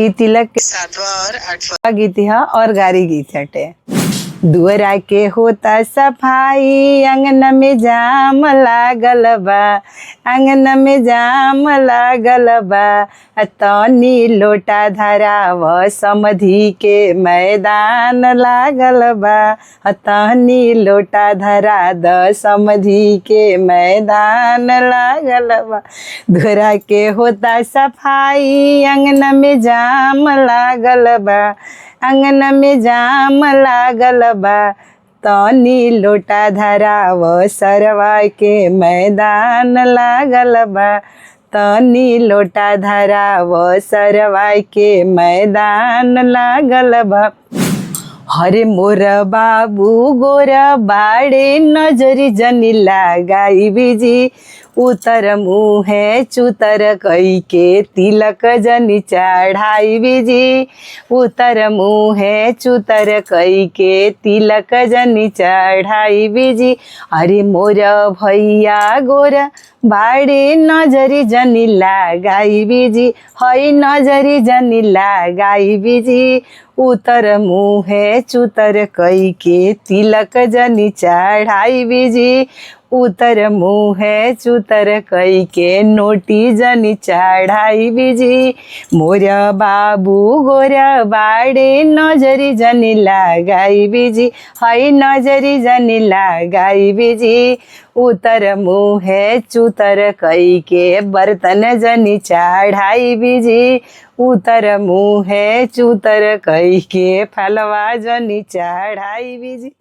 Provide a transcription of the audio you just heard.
ई तिलक सातवां और आठवां गीत है और गारी गीत हटे। दुअरा के होता सफाई, अंगन में जाम लागल बा, अंगन में जाम लागल बा। तनी लोटा धराव समधी के मैदान लागल बा, तनी लोटा धरा द समधी के मैदान लागल बा। दुअरा के होता सफाई, अंगन में जाम लागल बा, अंगन में जाम लागल बा। तनी लोटा धराव सरवा के मैदान लागल बा, तनी लोटा धराव सरवा के मैदान लागल बा। हरे मोर बाबू गोरा बाड़े नजरी जनी लगाई बिजी, उतर मुहे चुतर कई के तिलक जनी चढ़ाई बिजी, उतर मुहे चुतर कई के तिलक जनी चढ़ाई बिजी। अरे मोर भैया गोरा बाड़े नजरी जनी लगाई बिजी, हई नजरी जनी लगाई बिजी, उतर मुहे चुतर कई के तिलक जनी चढ़ाई बिजी, उतर मुहे चुतर कई के नोटी जनी चढ़ाई बिजी। मोर बाबू गोरा बाड़े नजरी जनी लगाई बिजी, हई नजरी जनी लगाई बिजी, उतर मुहे चुतर कई के बर्तन जनी चढ़ाई बिजी, उतर मुहे चुतर कई के फलवा जनी चढ़ाई बिजी।